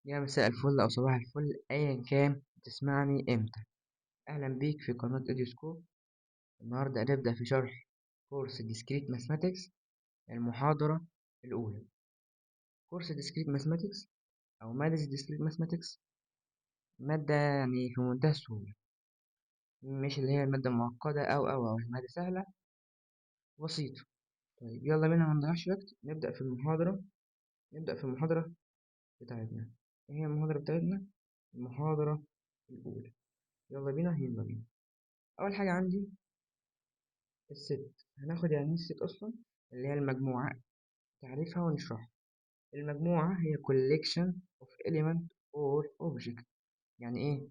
يا مساء الفل أو صباح الفل أيا كان تسمعني إمتى. أهلا بيك في قناة إديوسكوب. النهاردة هنبدأ في شرح كورس ديسكريت ماثماتكس المحاضرة الأولى. كورس ديسكريت ماثماتكس أو مادة ديسكريت ماثماتكس مادة يعني في منتهى السهولة، مش اللي هي المادة معقدة أو المادة سهلة بسيطة. طيب يلا بينا منضيعش وقت نبدأ في المحاضرة. نبدأ في المحاضرة بتاعتنا. إيه هي المحاضرة بتاعتنا؟ المحاضرة الأولى. يلا بينا. أول حاجة عندي الست. هناخد يعني ايه الست اصلا، اللي هي المجموعة، تعريفها ونشرحها. المجموعة هي collection of element or object. يعني ايه؟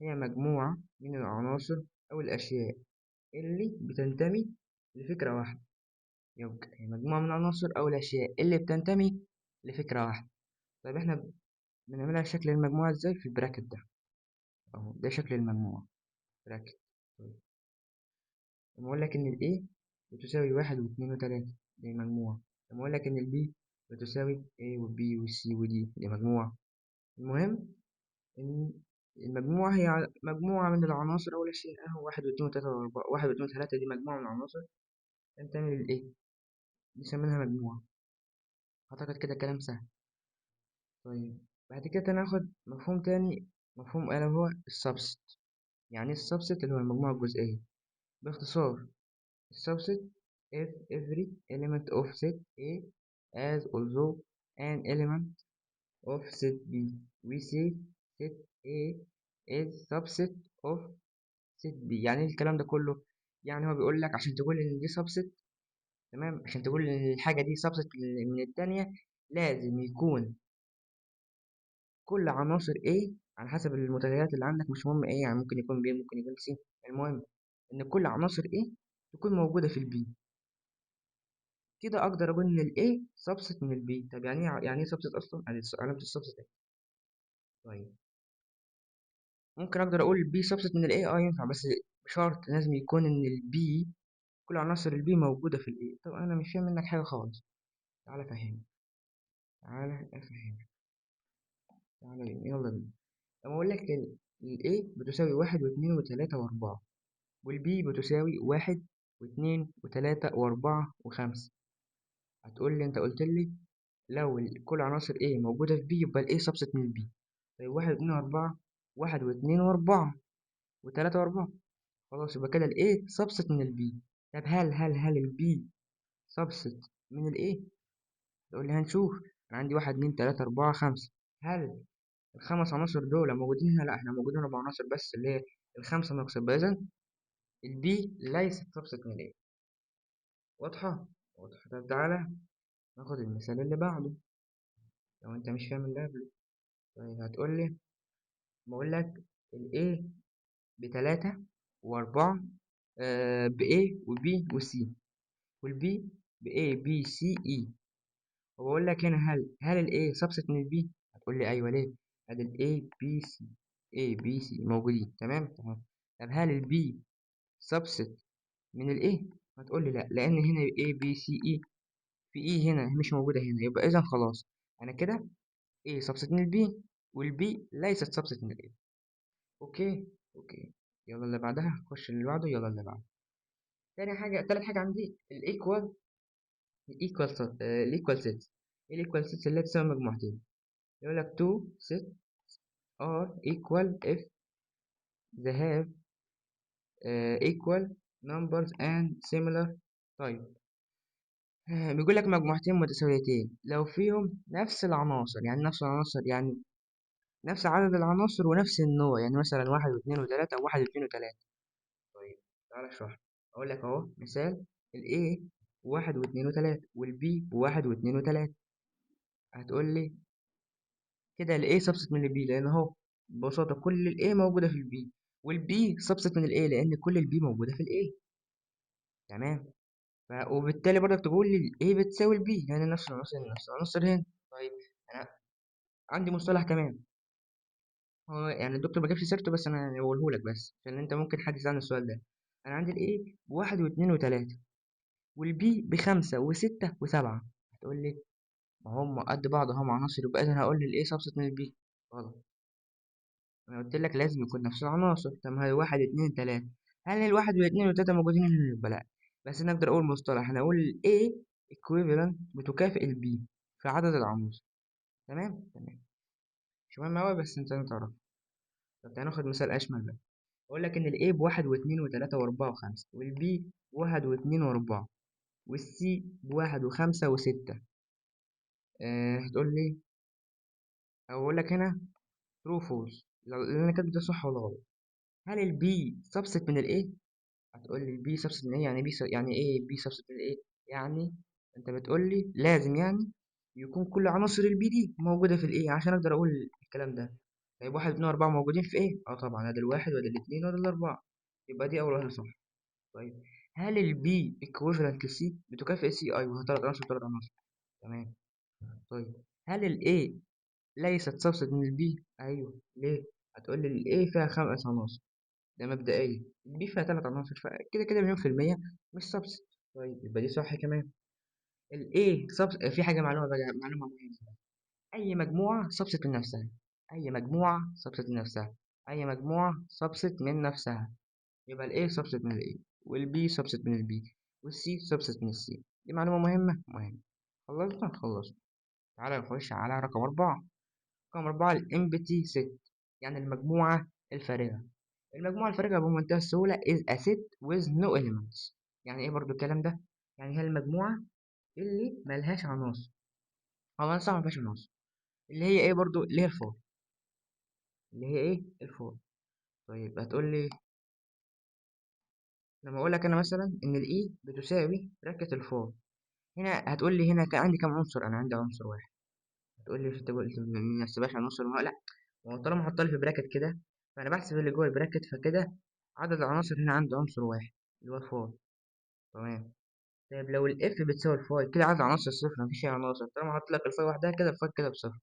هي مجموعة من العناصر او الاشياء اللي بتنتمي لفكرة واحدة. يبقى هي مجموعة من العناصر او الاشياء اللي بتنتمي لفكرة واحدة. طيب احنا بنعملها شكل المجموعة ازاي؟ في البراكت ده اهو، ده شكل المجموعة، براكت. طيب لما اقول لك ان ال A بتساوي واحد واثنين وتلاتة، دي مجموعة. لما اقول لك ان ال B بتساوي A و B و C و D، دي مجموعة. المهم ان المجموعة هي مجموعة من العناصر او الاشياء اهو، واحد واثنين وتلاتة واربعة، واحد واثنين وتلاتة دي مجموعة من العناصر تنتمي لل A، نسميها مجموعة. اعتقد كده كلام سهل. طيب بعد كده ناخد مفهوم تاني، مفهوم الا هو السبست. يعني ايه السبست؟ اللي هو المجموعة الجزئية. باختصار subset if every element of set A as although an element of set B. We say set A is subset of set B. يعني إيه الكلام ده كله؟ يعني هو بيقول لك عشان تقول ان دي subset، تمام، عشان تقول ان الحاجة دي subset من التانية، لازم يكون كل عناصر A على حسب المتغيرات اللي عندك، مش مهم ايه، يعني ممكن يكون B ممكن يكون C. المهم ان كل عناصر A تكون موجودة في البي. كده اقدر اقول ان الاي سبست من البي. طب يعني ايه سبست اصلا؟ ادي علامه السبست اهي. طيب ممكن اقدر اقول البي سبست من الاي، ينفع، بس بشرط لازم يكون ان البي كل عناصر البي موجوده في الاي. طب انا مش فاهم منك حاجه خالص. تعالى افهمك، تعالى افهمك، تعالى بينا. يلا بينا. لما اقول لك الاي بتساوي واحد واثنين وثلاثة واربعة، والبي بتساوي واحد واثنين وثلاثة واربعة وخمسة، هتقول لي انت قلت لي لو كل عناصر A موجودة في B يبقى ال A سبست من B. طيب واحد واتنين وأربعة، واحد واتنين وأربعة وتلاتة وأربعة، خلاص يبقى كده ال A سبست من ال B. طب هل ال B سبست من ال A؟ تقول لي هنشوف. أنا عندي واحد اتنين تلاتة أربعة خمسة، هل الخمس عناصر دول موجودين هنا؟ لا، احنا موجودين أربع عناصر بس، اللي هي الخمسة ناقص، يبقى إذا ال B ليست سبست من ال A. واضحة؟ واضحة. طب تعالى ناخد المثال اللي بعده لو أنت مش فاهم اللي قبله. طيب هتقول لي، بقول لك ال A بتلاتة وأربعة، ب A و B و C، وال B ب A B C E. وبقول لك هنا هل ال A سبست من ال B؟ هتقول لي أيوه. ليه؟ أدي ال A B C، A B C موجودين، تمام تمام. طب هل ال B سبست من ال A؟ هتقول لي لا، لأن هنا A B C E، في E هنا مش موجودة هنا، يبقى إذا خلاص أنا كده A سبست من ال B وال B ليست سبست من ال A. اوكي اوكي. يلا اللي بعدها، خش اللي بعده، يلا اللي بعده. تالت حاجة عندي الايكوال سيتس. الايكوال سيتس اللي هي تساوي مجموعتين. يقول لك two set are equal if they have equal numbers and similar type. بيقول لك مجموعتين متساويتين لو فيهم نفس العناصر، يعني نفس العناصر يعني نفس عدد العناصر ونفس النوع، يعني مثلا واحد واثنين وثلاثة وواحد واثنين وثلاثة. طيب تعالى اشرح. اقول لك اهو مثال، ال A بواحد واثنين وتلاتة وال B بواحد واثنين وتلاتة. هتقول لي كده ال A سبست من ال B، لان اهو ببساطة كل ال A موجودة في ال B، وال B سبست من ال A لان كل ال B موجودة في ال A. تمام. وبالتالي برضك تقول لي ال A بتساوي ال B، يعني نفس العناصر هنا. طيب انا عندي مصطلح كمان، هو يعني الدكتور ما جابش سيرته بس انا بقوله لك بس عشان انت ممكن حد يسألني السؤال ده. انا عندي ال A بواحد واثنين وتلاتة، والبي بخمسة وستة وسبعة. هتقول لي هم قد بعض هم عناصر، يبقى اذا هقول الايه سبست من البي. غلط. انا قلت لك لازم يكون نفس العناصر. طب ما هي واحد اتنين تلاتة، هل الواحد والاتنين والتلاتة موجودين هنا؟ يبقى لا. بس انا اقدر اقول مصطلح، انا اقول ال A equivalent بتكافئ ال B في عدد العناصر. تمام تمام. مش مهم أوي بس انت تعرف. طب تعالى ناخد مثال اشمل بقى. اقول لك ان ال A بواحد واثنين وتلاتة واربعة وخمسة، وال B بواحد واثنين واربعة، وال C بواحد وخمسة وستة. هتقول لي، او اقول لك هنا true false لو اللي انا كاتبه ده صح ولا غلط. هل ال B subset من ال A؟ هتقول لي البي سبست من ايه؟ يعني يعني ايه بي سبست من ايه؟ يعني انت بتقول لي لازم يعني يكون كل عناصر البي دي موجوده في الايه عشان اقدر اقول الكلام ده. طيب واحد اتنين اربعه موجودين في ايه؟ اه طبعا، ادي الواحد وادي الاتنين وادي الاربعه. يبقى دي اول واحده صح. طيب هل البي equivalent للسي؟ بتكافئ سي؟ ايوه، ثلاث عناصر ثلاث عناصر. تمام. طيب هل الاي ليست سبست من البي؟ ايوه. ليه؟ هتقول لي الاي فيها خمس عناصر، ده مبدئيا. البي فيها تلات عناصر، فكده كده مليون في المية مش سبست. طيب يبقى دي صح كمان. الايه سبست، في حاجة معلومة بقى، معلومة مهمة. أي مجموعة سبست من نفسها. أي مجموعة سبست من نفسها. أي مجموعة سبست من نفسها. يبقى الايه سبست من الايه، والبي سبست من البي، والسي سبست من السي. دي معلومة مهمة مهمة. خلصنا خلصنا. تعالى نخش على رقم أربعة. رقم أربعة الإمبتي ست، يعني المجموعة الفارغة. المجموعة الفارغة بمنتهى السهولة is a set with no elements. يعني ايه برضو الكلام ده؟ يعني هي المجموعة اللي ملهاش عناصر، أو أنا صح مفيهاش عناصر، اللي هي ايه برضو؟ اللي هي الفور. اللي هي ايه؟ الفور. طيب هتقول لي، لما أقول لك أنا مثلا إن الإي بتساوي براكت الفور، هنا هتقول لي هنا كان عندي كام عنصر؟ أنا عندي عنصر واحد. هتقول لي أنت قلت ما نحسبهاش عنصر؟ لا، ما هو طالما حاطها لي في براكت كده، فأنا بحسب اللي جوه البراكت، فكده عدد العناصر هنا عندي عنصر واحد اللي هو الفور. تمام. طيب لو الاف بتساوي الفاي، كده عدد عناصر صفر، مفيش اي عناصر. طالما حاطط لك الفاي وحدها كده، الفاي كده بصفر.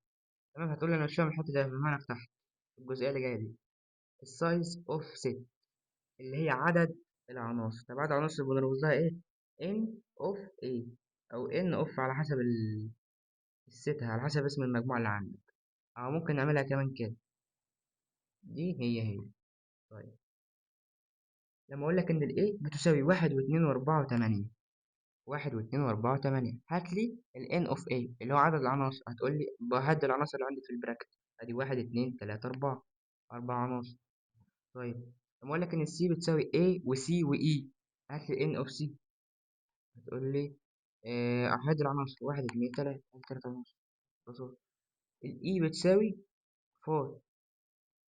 تمام. هتقول لي انا مش فاهم الحته دي، فهمها لك تحت الجزئيه اللي جايه دي. السايز اوف ست، اللي هي عدد العناصر. طب عدد العناصر بنرمز لها ايه؟ ان اوف ايه، او ان اوف على حسب الست، على حسب اسم المجموعه اللي عندك، او ممكن نعملها كمان كده. دي هي. طيب لما اقول لك ان الايه بتساوي واحد واثنين واربعة وثمانية، واحد واثنين واربعة وثمانية، هات لي ال n of a اللي هو عدد العناصر. هتقول لي بهد العناصر اللي عندي في البراكت، ادي واحد اتنين تلاتة اربعة، اربع عناصر. طيب لما اقول لك ان السي بتساوي a و c و e، هات لي n of c. هتقول لي احد العناصر، واحد اتنين تلاتة، ادي تلات عناصر. مظبوط. الاي بتساوي 4،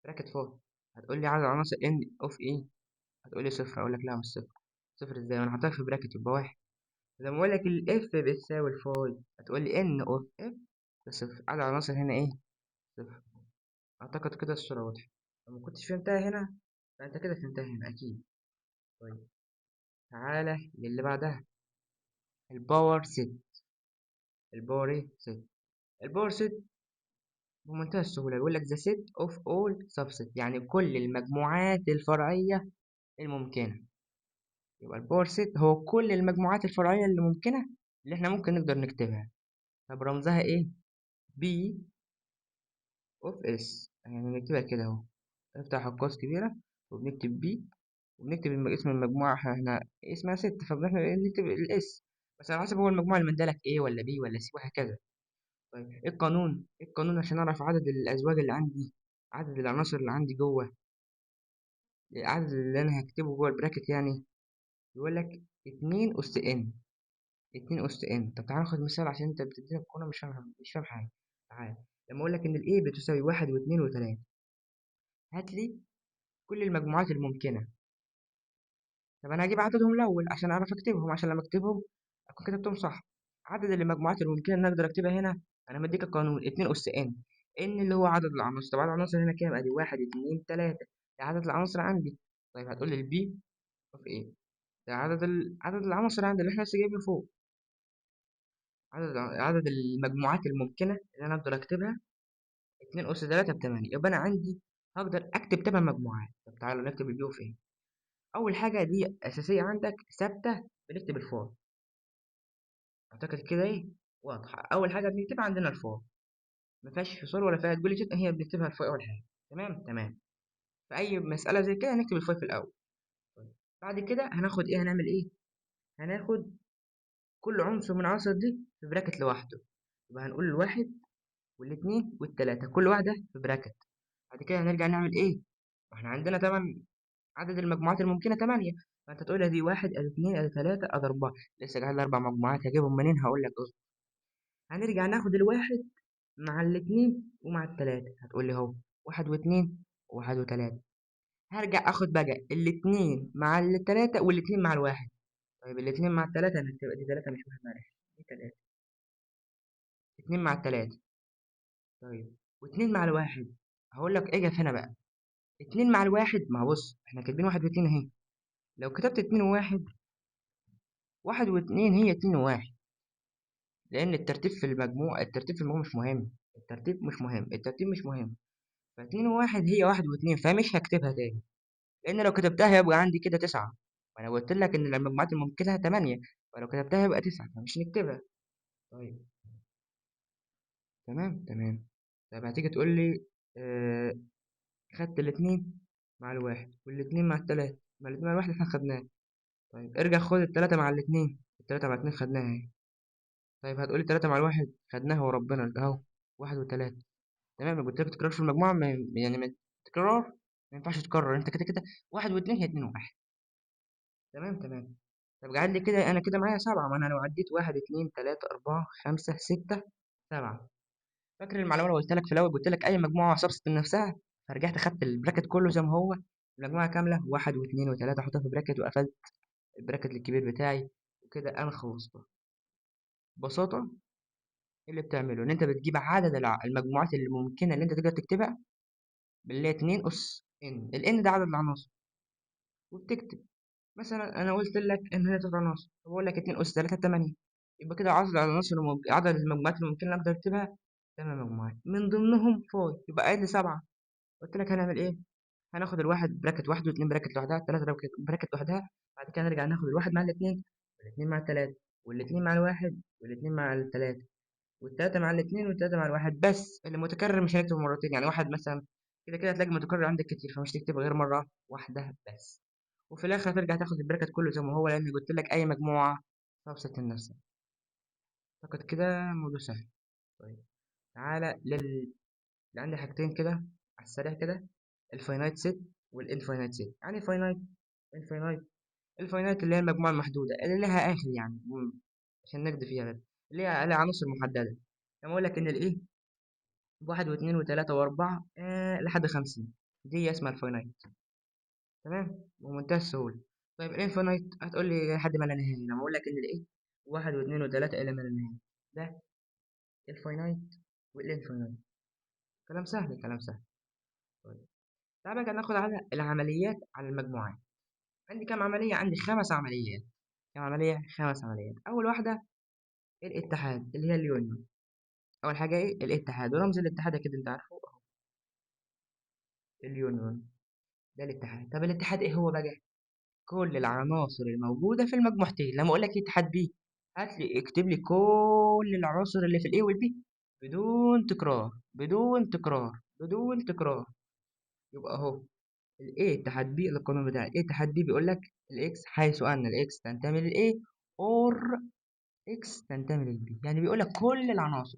براكت 4. هتقول لي عدد العناصر n of e، هتقول لي صفر. اقول لك لا مش صفر. صفر ازاي وانا حاططها في براكت؟ يبقى واحد. لما اقول لك الاف بتساوي الفاي، هتقول لي ان اوف اف بصفر. عدد العناصر هنا ايه؟ صفر. اعتقد كده الصورة واضحة. لو ما كنتش فهمتها هنا، فانت كده فهمتها هنا اكيد. طيب تعالى للي بعدها، الباور ست. الباور ايه؟ ست. الباور ست بمنتهى السهولة بيقول لك the set of all subset، يعني كل المجموعات الفرعية الممكنة. يبقى الباور ست هو كل المجموعات الفرعية اللي ممكنة، اللي احنا ممكن نقدر نكتبها. طب رمزها ايه؟ B اوف اس، يعني نكتبها كده اهو. نفتح القوس كبيرة وبنكتب بي، وبنكتب اسم المجموعة. احنا اسمها ست، فبنحنا نكتب الاس، بس على حسب هو المجموعة اللي مدالك ايه ولا بي ولا سي وهكذا. طيب ايه القانون؟ ايه القانون عشان اعرف عدد الازواج اللي عندي، عدد العناصر اللي عندي جوه، العدد اللي انا هكتبه جوه البراكت يعني؟ يقول لك اتنين اس ان. اتنين اس ان. طب تعال ناخد مثال عشان انت بتدينا القانون مش فاهم حاجة. تعال لما اقول لك ان الايه بتساوي واحد واثنين وثلاثة، هات لي كل المجموعات الممكنة. طب انا هجيب عددهم الاول عشان اعرف اكتبهم، عشان لما اكتبهم اكون كتبتهم صح. عدد المجموعات الممكنه ان اقدر اكتبها هنا، انا مديك القانون 2 اس ان. ان اللي هو عدد العناصر. طب عدد العناصر هنا كام؟ ادي 1 2 3، ده عدد العناصر عندي. طيب هتقول لي البي اوف ايه؟ ده عدد العناصر عندي اللي احنا لسه جايبينه فوق. عدد المجموعات الممكنه اللي انا اقدر اكتبها 2 اس 3 ب 8، يبقى انا عندي هقدر اكتب 8 مجموعات. طب تعالوا نكتب البي اوف ايه. اول حاجه دي اساسيه عندك ثابته، بنكتب الفور. اعتقد كده ايه؟ واضحة. أول حاجة بنكتبها عندنا الفور، ما فيهاش فصول ولا فيها تقول لي هي بنكتبها الفور أول حاجة. تمام تمام. في أي مسألة زي كده هنكتب الفور في الأول. طيب. بعد كده هناخد إيه، هنعمل إيه؟ هناخد كل عنصر من العناصر دي في براكت لوحده. يبقى هنقول الواحد والاتنين والتلاتة كل واحدة في براكت. بعد كده هنرجع نعمل إيه؟ واحنا عندنا طبعا عدد المجموعات الممكنة 8. فأنت تقول أدي واحد أدي اتنين أدي تلاتة أدي أربعة. لسه قاعد لي 4 مجموعات هجيبهم منين؟ هقول لك أصبر. هنرجع ناخد الواحد مع الاتنين ومع التلاتة. هتقول لي اهو واحد واتنين وواحد وتلاتة. هرجع اخد بقى الاتنين مع التلاتة والاتنين مع الواحد. طيب الاتنين مع التلاتة انا هتبقى دي تلاتة مش واحد، معلش دي تلاتة. اتنين مع التلاتة. طيب واتنين مع الواحد. هقول لك اجي هنا بقى. اتنين مع الواحد، ما هو بص احنا كاتبين واحد واتنين اهي. لو كتبت اتنين وواحد، واحد واتنين هي اتنين وواحد. لان الترتيب في المجموع، الترتيب في المجموع مش مهم. الترتيب مش مهم، الترتيب مش مهم. فاتنين وواحد هي واحد واتنين، فمش هكتبها تاني. لأن لو كتبتها يبقى عندي كده 9. وأنا قلت لك إن المجموعات الممكنة 8. ولو كتبتها يبقى 9 فمش نكتبها. طيب. تمام تمام. طيب هتيجي تقول لي آه خدت الاتنين مع الواحد والاتنين مع التلاتة. ما الاتنين مع الواحد احنا خدناه. طيب ارجع خد التلاتة مع الاتنين. التلاتة مع الاتنين خدناها اهي. طيب هتقولي التلاتة مع الواحد خدناها وربنا اهو. واحد وتلاتة. تمام. قلت لك تكرار في المجموعة يعني من تكرار ما ينفعش تكرر. انت كده كده واحد واتنين هي اتنين وواحد. تمام تمام. طب قاعد لي كده انا كده معايا 7. ما انا لو عديت واحد اتنين تلاتة أربعة خمسة ستة 7. فاكر المعلومة اللي قلت لك في الأول؟ قلت لك أي مجموعة سبست من نفسها. فرجعت أخدت البراكت كله زي ما هو. المجموعة كاملة واحد واثنين وثلاثة أحطها في براكت وقفلت البراكت الكبير بتاعي. وكده أنا خلصت. ببساطة اللي بتعمله إن أنت بتجيب عدد المجموعات اللي ممكنة اللي أنت تقدر تكتبها باللي هي 2 أس إن. الإن ده عدد العناصر. وبتكتب مثلا انا قلت لك ان هي 3 عناصر، بقول لك 2 اس 3 8. يبقى كده عدد العناصر عدد المجموعات اللي ممكن اقدر اكتبها 8 مجموعات من ضمنهم فاي. يبقى قاعد لي 7. قلت لك هنعمل ايه؟ هناخد الواحد براكت واحد واثنين براكت لوحدها، ثلاثة براكت لوحدها. بعد كده نرجع ناخد الواحد مع الاثنين والاثنين مع الثلاثة والاثنين مع الواحد والاثنين مع الثلاثة والثلاثة مع الاثنين والثلاثة مع الواحد. بس اللي متكرر مش هنكتبه مرتين. يعني واحد مثلا كده كده هتلاقي متكرر عندك كتير فمش تكتبه غير مرة واحدة بس. وفي الآخر هترجع تاخد البراكت كله زي ما هو لأن قلت لك أي مجموعة تبسط النفس. أعتقد كده الموضوع سهل. طيب تعالى اللي عندي حاجتين كده على السريع كده. الفاينايت سيت والانفاينايت سيت. يعني فاينايت انفاينايت. الفاينايت اللي هي المجموعة المحدودة اللي لها آخر يعني عشان نقضي فيها بس. اللي هي لها عناصر محددة. لما أقول لك إن الإيه واحد واثنين وثلاثة وأربعة لحد 50. دي اسمها الفاينايت. تمام بمنتهى السهولة. طيب الانفينايت هتقول لي لحد ما لا نهاية. لما أقول لك إن الإيه واحد واثنين وثلاثة إلى ما لا نهاية. ده الفاينايت والانفينايت. كلام سهل كلام سهل. طيب تعالى بقى ناخد على العمليات على المجموعات. عندي كام عملية؟ عندي 5 عمليات. كام عملية؟ 5 عمليات. أول واحدة الاتحاد اللي هي اليونيون. أول حاجة إيه؟ الاتحاد. ورمز الاتحاد أكيد أنت عارفه أهو. اليونيون ده الاتحاد. طب الاتحاد إيه هو بقى؟ كل العناصر الموجودة في المجموعتين. لما أقول لك إيه اتحاد بي، هات لي اكتب لي كل العناصر اللي في الاي والبي بدون تكرار بدون تكرار بدون تكرار. يبقى اهو الاي اتحاد بي. القانون بتاع الاي اتحاد بي بيقول لك الاكس حيث ان الاكس تنتمي للاي اور اكس تنتمي للبي. يعني بيقول لك كل العناصر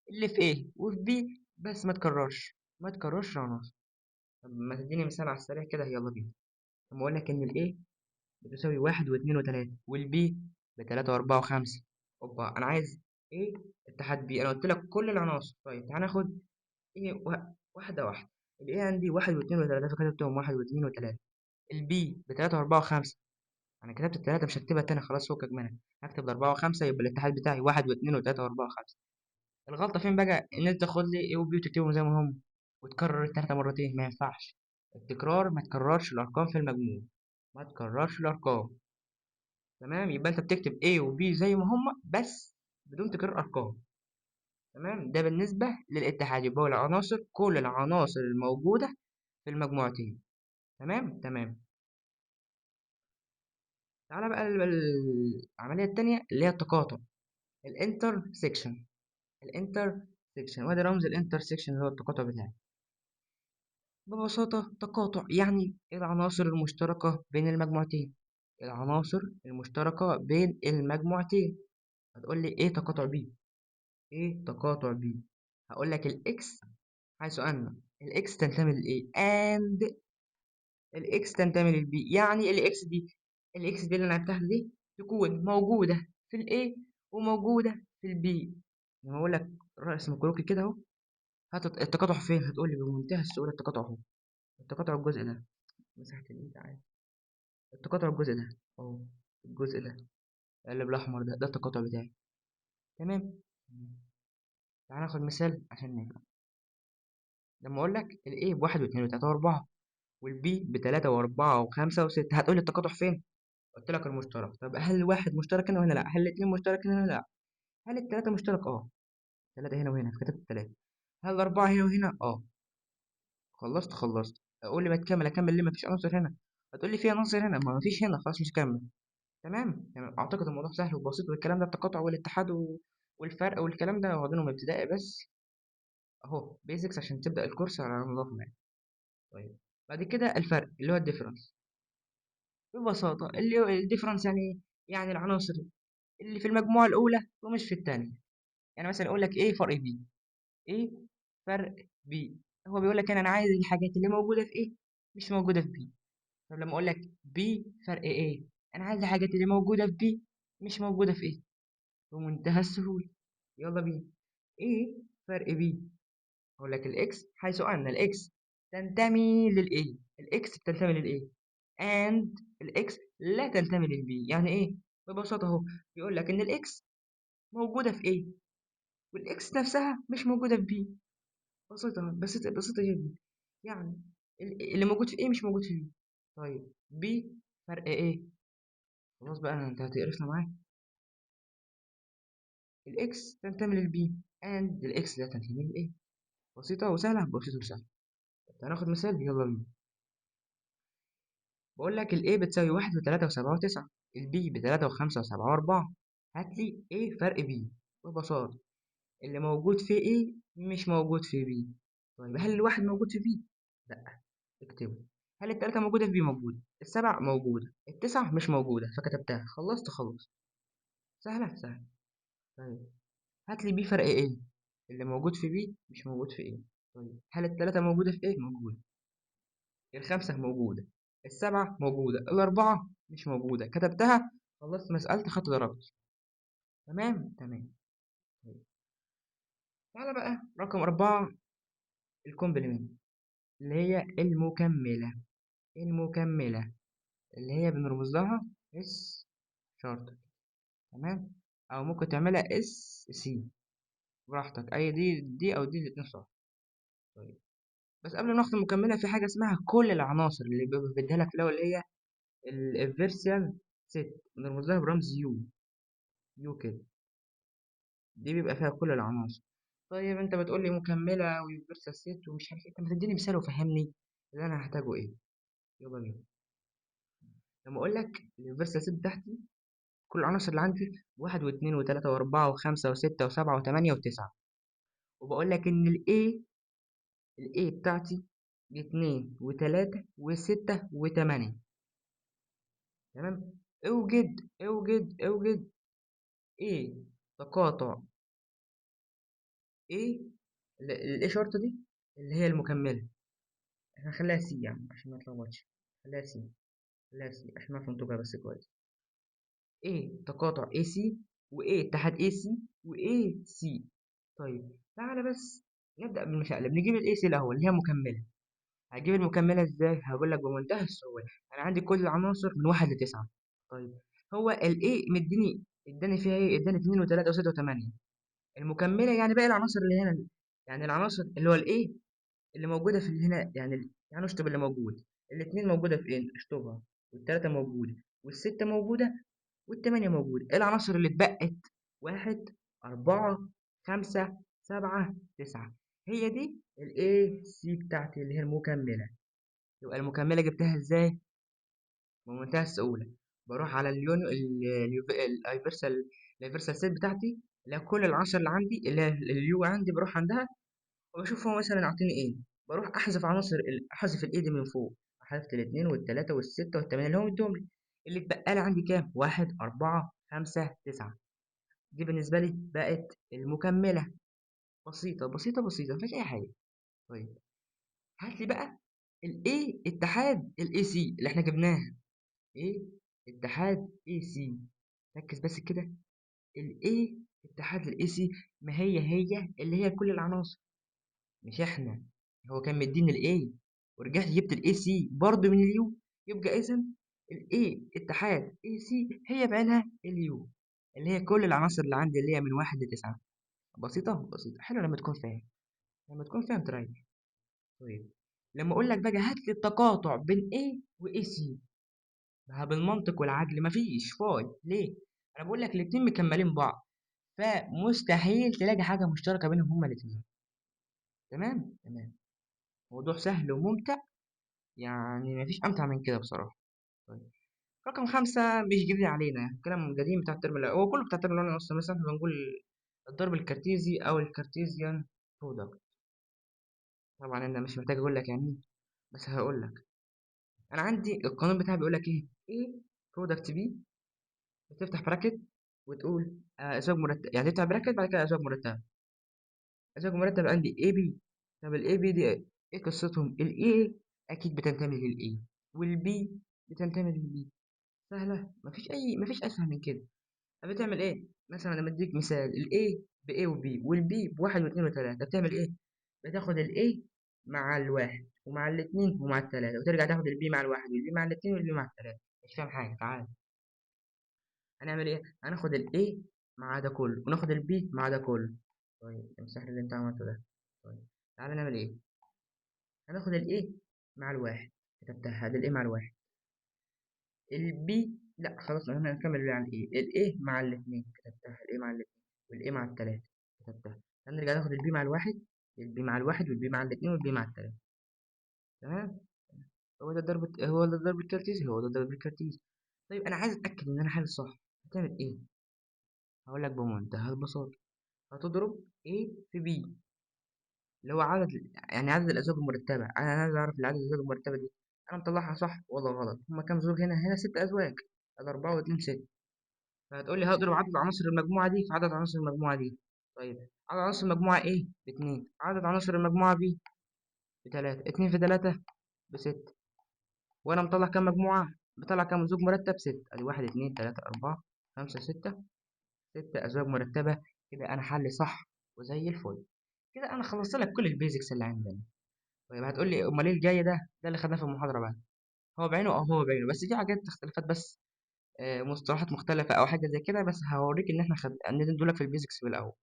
اللي في ايه وفي بي بس ما تكررش. ما تكررش العناصر. طب ما تديني مثال على السريع كده يلا بينا. لما اقول لك ان الاي بتساوي واحد واثنين وتلاتة والبي بتلاتة وأربعة وخمسة. أوبا أنا عايز إيه؟ اتحاد بي. أنا قلت لك كل العناصر. طيب تعالى ناخد إيه واحدة واحدة. الإيه عندي واحد واثنين وتلاتة فكتبتهم واحد واثنين وتلاتة. البي بتلاتة وأربعة وخمسة. أنا كتبت التلاتة مش هكتبها تاني خلاص فوقك منها. هكتب الأربعة وخمسة. يبقى الاتحاد بتاعي واحد واثنين وتلاتة وأربعة وخمسة. الغلطة فين بقى؟ إن أنت تاخد لي إيه وبي وتكتبهم زي ما هم وتكرر التلاتة مرتين. ما ينفعش. التكرار ما تكررش الأرقام في المجموع. ما تكررش الأرقام. تمام. يبقى انت بتكتب A و B زي ما هما بس بدون تكرار ارقام. تمام. ده بالنسبه للاتحاد. يبقى هو العناصر كل العناصر الموجوده في المجموعتين. تمام تمام. تعالى بقى العمليه التانية اللي هي التقاطع. الانترسكشن. الانترسكشن وادي رمز الانترسكشن اللي هو التقاطع بتاعي. ببساطة تقاطع يعني العناصر المشتركة بين المجموعتين. العناصر المشتركة بين المجموعتين. هتقول لي ايه تقاطع بي؟ ايه تقاطع بي؟ هقول لك الاكس، حيث ان الاكس تنتمي للايه and الاكس تنتمي للبي. يعني الاكس دي اللي انا عرفتها دي تكون موجودة في الايه وموجودة في البي. لما اقول لك رسم كروكي كده اهو، هات التقاطع فين؟ هتقول لي بمنتهى السهولة التقاطع اهو. التقاطع الجزء ده، مساحة الايد عادي. التقاطع الجزء ده اهو، الجزء ده اللي بالاحمر ده التقاطع بتاعي. تمام. تعال ناخد مثال عشان نفهم. لما اقول لك الايه بواحد واثنين وثلاثة واربعة، والبي بتلاتة واربعة وخمسة وستة، هتقول لي التقاطع فين؟ قلت لك المشترك. طب هل الواحد مشترك هنا وهنا؟ لا. هل الاثنين مشترك هنا وهنا؟ لا. هل التلاتة مشترك؟ اه. تلاتة هنا وهنا، فكتبت التلاتة. هل الأربعة هنا وهنا؟ اه. خلصت. أقول لي ما تكمل، أكمل ليه؟ مفيش عنصر هنا. هتقول لي في عنصر هنا، ما مفيش هنا، خلاص مش هكمل. تمام. أعتقد الموضوع سهل وبسيط، والكلام ده التقاطع والاتحاد والفرق والكلام ده واخدينهم ابتدائي بس. أهو بيزكس عشان تبدأ الكورس على نظافة يعني. طيب، بعد كده الفرق اللي هو الديفرنس. ببساطة اللي هو الديفرنس يعني إيه؟ يعني العناصر اللي في المجموعة الأولى ومش في التانية. يعني مثلا أقول لك إيه فرق بي؟ ايه فرق بي؟ هو بيقول لك انا عايز الحاجات اللي موجوده في ايه مش موجوده في بي. طب لما اقول لك بي فرق ايه، انا عايز الحاجات اللي موجوده في بي مش موجوده في ايه. بمنتهى السهوله، يلا بينا. ايه فرق بي؟ اقول لك الاكس، حيث ان الاكس تنتمي للايه. الاكس بتنتمي للايه and الاكس لا تنتمي للبي. يعني ايه؟ ببساطه اهو بيقول لك ان الاكس موجوده في ايه والاكس نفسها مش موجوده في بي. بسيطة جدا. يعني اللي موجود في ايه مش موجود في بي. طيب بي فرق ايه؟ خلاص بقى انت هتقرفنا معايا. الاكس تنتمي للبي and الاكس لا تنتمي للايه. بسيطة وسهلة. طب هناخد مثال، يلا بينا. بقول لك الايه بتساوي واحد وتلاتة وسبعة وتسعة، البي بتلاتة وخمسة وسبعة وأربعة. هات لي ايه فرق بي. ببساطة اللي موجود في ايه مش موجود في بي. طيب هل الواحد موجود في بي؟ لا. اكتبه. هل التلاتة موجودة في بي؟ موجودة. السبعة موجودة. التسعة مش موجودة فكتبتها. خلص. سهلة. طيب هات لي بي فرق ايه. اللي موجود في بي مش موجود في ايه. طيب هل التلاتة موجودة في ايه؟ موجودة. الخمسة موجودة. السبعة موجودة. الأربعة مش موجودة، كتبتها. خلصت مسألتي، خدت درجتي. تمام. طيب تعالى بقى رقم أربعة، الكومبلمنت اللي هي المكملة اللي هي بنرمز لها اس شرط. تمام. او ممكن تعملها اس سي، براحتك، اي دي او دي الاتنين صح. طيب بس قبل ما ناخد المكمله، في حاجه اسمها كل العناصر اللي بديها لك في الاول، اللي هي الفيرسيال ست، بنرمز لها برمز يو كده. دي بيبقى فيها كل العناصر. طيب انت بتقول لي مكمله ويونيفرسال ست ومش عارف ايه، طب ما تديني مثال وفهمني اللي انا هحتاجه ايه. يلا بينا. لما اقول لك اليونيفرسال ست بتاعتي، كل العناصر اللي عندي واحد واثنين وثلاثة وأربعة وخمسة وستة وسبعة وثمانية وتسعة. وبقول لك إن ال A بتاعتي اتنين وتلاتة وستة وتمانية. تمام. اوجد ايه تقاطع ايه الايه شرطة دي اللي هي المكملة. احنا هنخليها سي يعني عشان ما نتلخبطش. خليها سي عشان نعرف ننطقها بس كويس. ايه تقاطع اي سي، وايه اتحاد اي سي، وايه سي. طيب تعالى بس نبدأ بالمشقلب، نجيب الاي سي الأول اللي هي مكملة. هجيب المكملة ازاي؟ هقول لك بمنتهى السهولة. انا عندي كل العناصر من واحد لتسعة. طيب هو الايه اداني فيها ايه؟ اداني اتنين وتلاتة وستة وتمانية. المكملة يعني باقي العناصر اللي هنا دي. يعني العناصر اللي هو الايه اللي موجودة في اللي هنا، يعني اشطب اللي موجود. الاتنين موجودة في ايه؟ اشطبها. والتلاتة موجودة، والستة موجودة، والتمانية موجودة. ايه العناصر اللي اتبقت؟ واحد، أربعة، خمسة، سبعة، تسعة. هي دي الايه سي بتاعتي اللي هي المكملة. يبقى المكملة جبتها ازاي؟ بمنتهى السهولة. بروح على اليونيفرسال سيت بتاعتي، لا، كل العناصر اللي عندي اللي هي اليو عندي بروح عندها وبشوف هو مثلا اعطيني ايه. بروح احذف عناصر احذف الاي دي من فوق. حذفت الاثنين والثلاثة والستة والثمانية اللي هم ادوهم لي. اللي اتبقى لي عندي كام؟ واحد، أربعة، خمسة، تسعة. دي بالنسبة لي بقت المكملة. بسيطة بسيطة بسيطة، مفيهاش أي حاجة. طيب، هات لي بقى الاي اتحاد الاي سي اللي احنا جبناها. ايه اتحاد اي سي. ركز بس كده. الاي اتحاد الاي سي، ما هي اللي هي كل العناصر. مش احنا، هو كان مديني الاي ورجعت جبت الاي سي برضه من اليو. يبقى اذا الاي اتحاد اي سي هي بعينها اليو، اللي هي كل العناصر اللي عندي اللي هي من واحد لتسعة. بسيطة بسيطة، حلو لما تكون فاهم. لما تكون فاهم تريح. طيب، لما اقول لك بقى هات لي التقاطع بين A و AC، ما بالمنطق والعقل مفيش فاي ليه؟ انا بقول لك الاتنين مكملين بعض، فمستحيل تلاقي حاجة مشتركة بينهم هما الاتنين. تمام تمام. موضوع سهل وممتع، يعني مفيش امتع من كده بصراحة. طيب، رقم خمسة مش جديد علينا، كلام قديم بتاع الترم الأول، هو كله بتاع الترم الأول أصلا. مثلا احنا بنقول الضرب الكارتيزي أو الكارتيزيان برودكت. طبعا أنا مش محتاج أقول لك يعني إيه، بس هقول لك. أنا عندي القانون بتاعي بيقول لك إيه؟ A برودكت B، بتفتح براكت وتقول أزواج مرتب، يعني تفتح براكت بعد كده أزواج مرتبة. أزواج مرتب عندي A B. طب ال A B دي إيه قصتهم؟ ال A أكيد بتنتمي لل A، وال B بتنتمي لل B. سهلة، مفيش أسهل من كده. بتعمل ايه؟ مثلا لما اديك مثال ال A ب A و B وال B بواحد واثنين وثلاثة، بتعمل ايه؟ بتاخد ال A مع الواحد ومع الاثنين ومع الثلاثة، وترجع تاخد ال B مع الواحد وال B مع الاثنين وال B مع الثلاثة. مش فاهم حاجة؟ تعال. هنعمل ايه؟ هناخد ال A مع ده كله وناخد ال B مع ده كله. طيب، امسح اللي انت عملته ده. طيب، تعال نعمل ايه؟ هناخد ال A مع الواحد، كتبتها هذا ال A مع الواحد. البي لا خلاص، احنا هنكمل بقى على الايه. الايه مع الاثنين كتبتها، الايه مع الاثنين، والايه مع الثلاثه كتبتها. هنرجع ناخد البي مع الواحد، البي مع الواحد والبي مع الاثنين والبي مع الثلاثه. تمام. هو ده الضرب الكارتيزي، هو ده الضرب الكارتيزي. طيب، انا عايز اتاكد ان انا حل صح. هتعمل ايه؟ هقول لك بمنتهى البساطه. هتضرب A في B، اللي هو عدد، يعني عدد الازواج المرتبه. انا عايز اعرف العدد الازواج المرتبه دي انا مطلعها صح ولا غلط. هما كام زوج هنا؟ هنا ست ازواج. ادي اربعه واتنين ست. فهتقول لي هضرب عدد عناصر المجموعة دي في عدد عناصر المجموعة دي. طيب، عدد عناصر المجموعة A باتنين، عدد عناصر المجموعة B بتلاتة. اتنين في تلاتة بستة. وأنا مطلع كام مجموعة؟ بطلع كام زوج مرتب؟ ستة. أدي واحد اتنين تلاتة أربعة خمسة ستة. ستة أزواج مرتبة. كده أنا حلي صح وزي الفل. كده أنا خلصت لك كل البيزكس اللي عندنا. طيب، هتقول لي أمال إيه الجاي ده؟ ده اللي خدناه في المحاضرة بقى. هو بعينه، هو بعينه، بس في حاجات اختلافات بس. مصطلحات مختلفة أو حاجة زي كده، بس هوريك إن إحنا ندولك في البيزكس في الأول.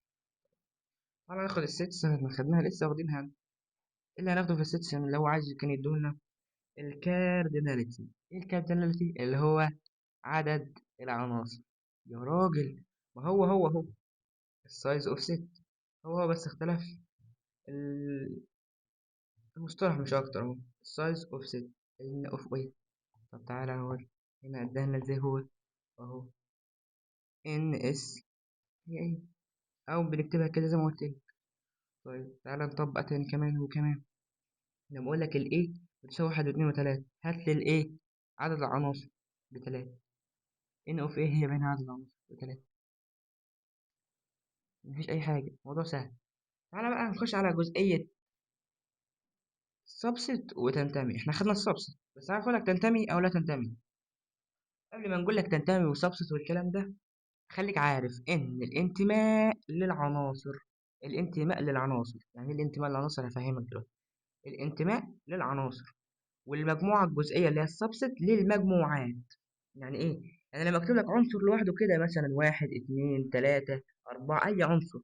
تعالى ناخد السيتس اللي خدناها لسه واخدينها. إيه اللي هناخده في السيتس اللي هو عايز كان يدولنا؟ الكارديناليتي. ايه الكارديناليتي؟ اللي هو عدد العناصر. يا راجل، ما هو السايز اوف سيت. هو بس اختلف ال- المصطلح مش اكتر. اهو السايز اوف سيت، ان اوف ويت. طب تعالى اهو، هنا ادانا ازاي هو اهو ان اس. هي ايه؟ او بنكتبها كده زي ما قلت لك. طيب، تعالى نطبق تاني كمان وكمان. لما اقول لك الايه بتساوي واحد واتنين وتلاتة، هات لي الايه عدد العناصر بتلاتة. ان اوف ايه هي بين عدد العناصر بتلاتة. مفيش اي حاجة، موضوع سهل. تعالى بقى نخش على جزئية سبست وتنتمي. احنا خدنا السبست، بس عارف اقول لك تنتمي او لا تنتمي. قبل ما نقول لك تنتمي وسبست والكلام ده، خليك عارف ان الانتماء للعناصر. الانتماء للعناصر يعني ايه؟ الانتماء للعناصر هفهمك دلوقتي. الانتماء للعناصر والمجموعة الجزئية اللي هي السبست للمجموعات. يعني ايه؟ يعني لما اكتب لك عنصر لوحده كده، مثلا واحد اتنين تلاتة اربعة، اي عنصر،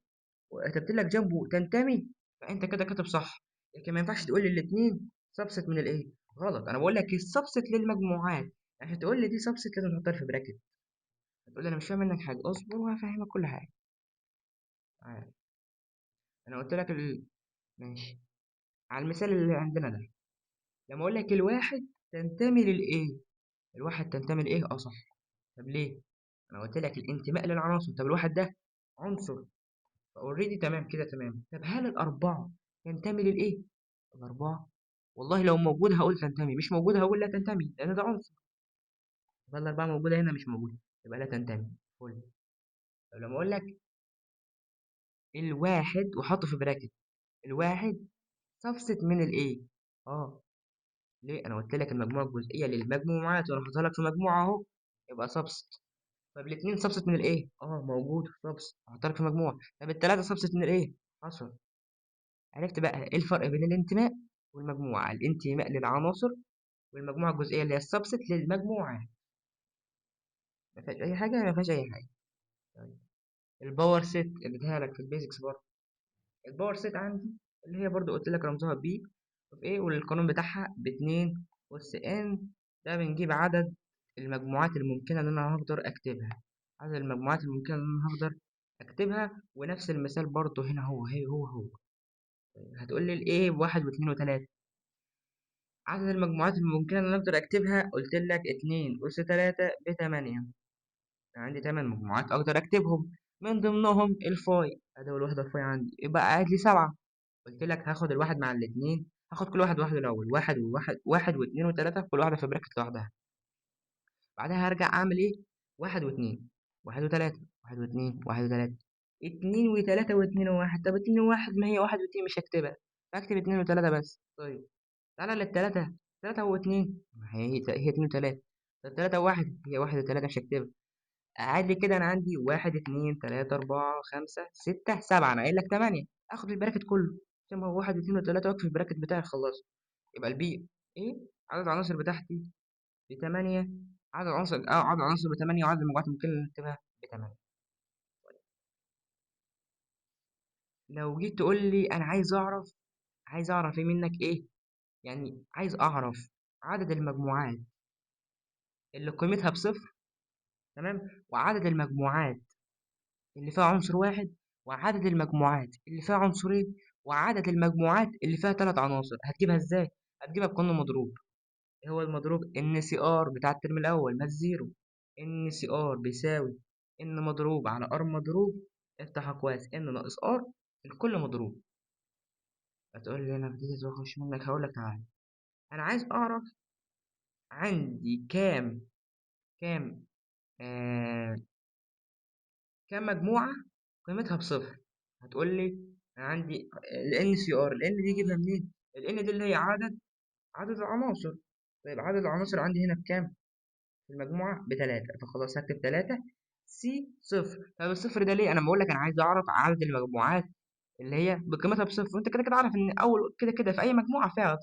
وكتبت لك جنبه تنتمي، فانت كده كاتب صح. لكن ما ينفعش تقول لي الاتنين سبست من الايه. غلط. انا بقول لك السبست للمجموعات. عشان تقول لي دي سبست لازم تحطها في براكت. هتقول لي انا مش فاهم منك حاجه، اصبر وهفهمك كل حاجه. عارف. انا قلت لك ماشي. على المثال اللي عندنا ده، لما اقول لك الواحد تنتمي للايه. الواحد تنتمي لايه؟ اه صح. طب ليه؟ انا قلت لك الانتماء للعناصر. طب الواحد ده عنصر، فاوريدي تمام كده تمام. طب هل الأربعة تنتمي للإيه؟ الأربعة والله لو موجود هقول تنتمي، مش موجود هقول لا تنتمي لأن ده عنصر. يبقى الأربعة موجودة هنا مش موجودة، يبقى لا تنتمي. فل. طب لما أقول لك الواحد وحطه في براكت، الواحد سبست من الإيه؟ اه ليه؟ أنا قلت لك المجموعة الجزئية للمجموعات وأنا حاططها لك في مجموعة أهو، يبقى سبست. طب الاتنين سبست من الإيه؟ اه موجود سبست، هحطها لك في مجموعة. طب التلاتة سبست من الإيه؟ حصل. عرفت بقى ايه الفرق بين الانتماء والمجموعة؟ الانتماء للعناصر، والمجموعة الجزئية اللي هي السبست للمجموعة. ما فيهاش أي حاجة، ما فيهاش أي حاجة. طيب الباور سيت اللي اديها لك في البيزكس برضه، الباور سيت عندي اللي هي برضه قلت لك رمزها بي في ايه، والقانون بتاعها باتنين أس ان. ده بنجيب عدد المجموعات الممكنة إن أنا هقدر أكتبها، عدد المجموعات الممكنة إن أنا هقدر أكتبها. ونفس المثال برضه هنا هو. طيب هتقول لي الإيه بواحد واتنين وتلاتة، عدد المجموعات الممكنة اللي أنا أقدر أكتبها قلت لك اتنين أس تلاتة بتمانية. عندي تمن مجموعات أقدر أكتبهم، من ضمنهم الفاي، أدي أول واحدة فاي عندي، يبقى قاعد لي سبعة. قلت لك هاخد الواحد مع الاتنين، هاخد كل واحد واحد الأول، واحد وواحد، واحد واتنين وتلاتة، كل واحدة في براكت لوحدها. بعدها هرجع أعمل إيه؟ واحد واتنين، واحد وتلاتة، واحد واتنين، واحد وتلاتة، اتنين وتلاتة واتنين وواحد. طب اتنين وواحد ما هي واحد واتنين مش هكتبها، فاكتب اتنين وتلاتة بس. طيب تعالى للتلاتة، تلاتة واتنين ما هي اتنين وتلاتة. طب تلاتة وواحد هي واحد وتلاتة مش هكتبها. قاعد لي كده أنا عندي واحد اتنين تلاتة أربعة خمسة ستة سبعة، أنا قايل لك تمانية. آخد البراكت كله زي ما هو واحد اتنين وتلاتة وأقفل البراكت بتاعي خلاص. يبقى البي إيه؟ عدد العناصر بتاعتي بتمانية، عدد العناصر بتمانية، وعدد المجموعات ممكن نكتبها بتمانية. لو جيت تقول لي أنا عايز أعرف إيه منك إيه؟ يعني عايز أعرف عدد المجموعات اللي قيمتها بصفر، تمام، وعدد المجموعات اللي فيها عنصر واحد، وعدد المجموعات اللي فيها عنصرين، وعدد المجموعات اللي فيها ثلاث عناصر. هتجيبها ازاي؟ هتجيبها بقانون مضروب. ايه هو المضروب؟ ان سي ار بتاع الترم الاول ماس زيرو، ان سي ار بيساوي ان مضروب على ار مضروب، افتح اقواس ان ناقص ار الكل مضروب. هتقول لي انا بديت واخش منك، هقول لك تعالى، انا عايز اعرف عندي كام آه كام مجموعة قيمتها بصفر. هتقول لي أنا عندي ال NCR، ال N دي جيبها منين؟ ال N دي اللي هي عدد العناصر. طيب عدد العناصر عندي هنا بكام؟ في المجموعة بتلاتة، فخلاص هكتب تلاتة سي صفر. طب الصفر ده ليه؟ أنا بقول لك أنا عايز أعرف عدد المجموعات اللي هي بقيمتها بصفر، وأنت كده كده عارف إن أول كده كده في أي مجموعة فيها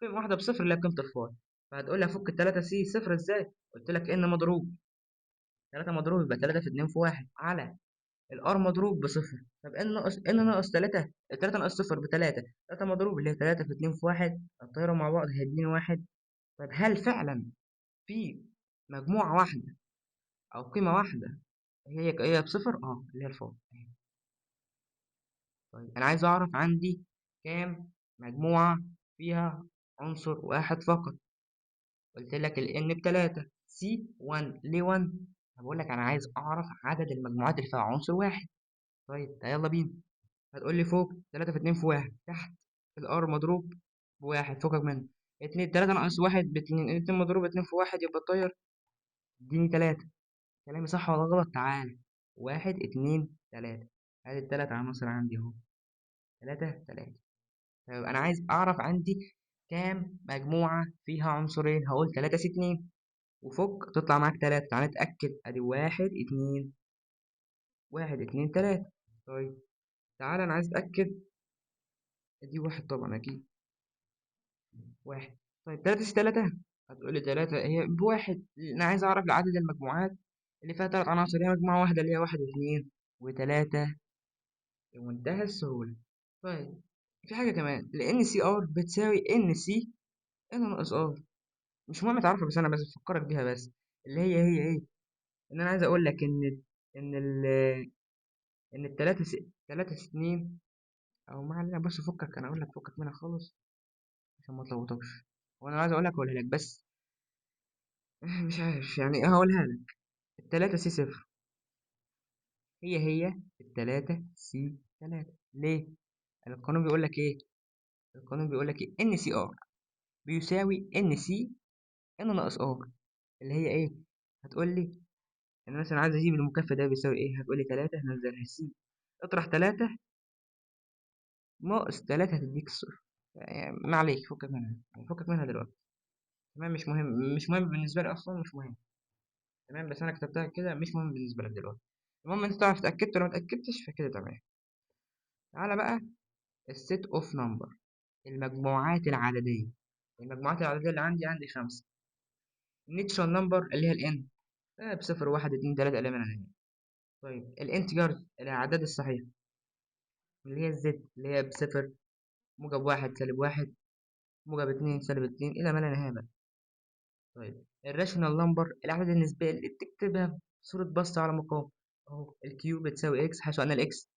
قيمة واحدة بصفر اللي هي قيمة الفاي. فهتقول لي أفك التلاتة سي صفر إزاي؟ قلت لك إن مضروب، تلاتة مضروب يبقى تلاتة في اتنين في واحد على الار مضروب بصفر. طب ان ناقص 3، 3 ناقص صفر بتلاتة، 3 مضروب اللي هي 3 في 2 في 1، هتطيروا مع بعض هيديني واحد. طب هل فعلا في مجموعة واحدة أو قيمة واحدة هي بصفر؟ اه اللي هي الفاضي. طيب أنا عايز أعرف عندي كام مجموعة فيها عنصر واحد فقط. قلت لك ال n بتلاتة سي 1 ليه 1؟ بقول لك أنا عايز أعرف عدد المجموعات اللي فيها عنصر واحد. طيب يلا بينا. هتقول لي فوق 3 في 2 في 1، تحت الار مضروب بواحد فوقك منه، 2 3 ناقص 1 باتنين، 2 مضروب 2 في 1 يبقى طاير، اديني 3. كلامي صح ولا غلط؟ تعال، 1 2 3، ادي التلات عناصر عندي اهو، 3 3. طيب انا عايز اعرف عندي كام مجموعة فيها عنصرين، هقول 3 س 2 وفوق تطلع معاك 3. تعال نتأكد، ادي 1 2، 1 2 3. طيب تعال انا عايز اتأكد، دي واحد طبعا اكيد، واحد. طيب تلاتة س تلاتة، هتقولي تلاتة هي بواحد، أنا عايز أعرف عدد المجموعات اللي فيها تلات عناصر، هي مجموعة واحدة اللي هي واحد واتنين وتلاتة، بمنتهى السهولة. طيب في حاجة كمان، لأن سي ار بتساوي إن سي إن ناقص ار. مش مهم تعرفها بس أنا بس بفكرك بيها بس، اللي هي إيه؟ إن أنا عايز أقول لك إن ال إن تلاتة سنين، أو ما علينا بس فكك، أنا أقول لك فكك منها خالص عشان ما تلخبطكش. وأنا عايز أقولها لك بس مش عارف يعني إيه هقولها لك. التلاتة سي صفر هي التلاتة سي تلاتة. ليه؟ القانون بيقول لك ايه؟ القانون بيقول لك ايه؟ ان سي ار بيساوي ان سي ان ناقص ار، اللي هي ايه؟ هتقول لي انا مثلا عايز اجيب المكافئ ده بيساوي ايه؟ هتقول لي 3 هنزلها سي، اطرح 3 ناقص 3 هتديك الصفر. يعني ما عليك، فكك منها، يعني فكك منها دلوقتي. تمام، مش مهم، مش مهم بالنسبه لي اصلا، مش مهم. تمام، بس انا كتبتها كده، مش مهم بالنسبه لك دلوقتي. المهم انت تعرف اتاكدت ولا ما اتاكدتش، فكده تمام. تعالى بقى السيت اوف نمبر، المجموعات العدديه. المجموعات العدديه اللي عندي 5. النيتشرال نمبر اللي هي الان بصفر، واحد، اتنين، تلاته، الى ما لا نهايه. طيب الانتجرز الاعداد الصحيحه اللي هي الزد، اللي هي بصفر، موجب واحد، سالب واحد، موجب اتنين، سالب اتنين، الى ما لا نهايه بقى. طيب الراشونال نمبر الاعداد النسبيه اللي بتكتبها بصوره بسط على مقام، اهو الكيو بتساوي اكس، حيث ان الاكس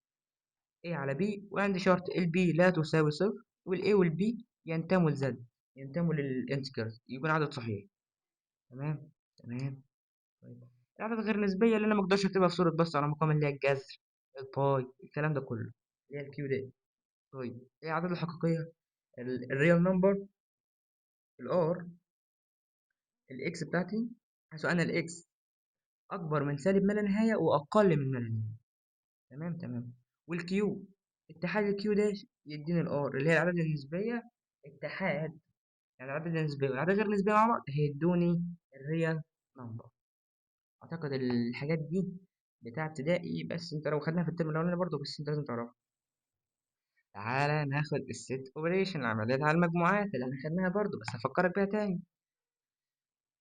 A على B، وعندي شرط ال B لا تساوي صفر، وال A وال B ينتموا لزد، ينتموا للانتجرز، يكون عدد صحيح. تمام. تمام. طيب الأعداد غير نسبية اللي أنا مقدرش أكتبها في صورة بس على مقام، اللي هي الجذر، الباي، الكلام ده كله، اللي هي الكيو دي. طيب إيه الأعداد الحقيقية؟ الريال نمبر، الار، الإكس بتاعتي، حيث أن الإكس أكبر من سالب ما لا نهاية وأقل من ما لا نهاية. تمام تمام. والكيو، اتحاد الكيو ده يديني الار، اللي هي الأعداد النسبية، اتحاد يعني العدد النسبي والعدد غير نسبي مع بعض هيدوني الريال نمبر. اعتقد الحاجات دي بتاع ابتدائي، بس انت لو خدناها في الترم الاولاني برضه، بس انت لازم تعرفها. تعالى ناخد الست اوبريشن، العمليات على المجموعات اللي احنا خدناها برضه، بس هفكرك بيها تاني.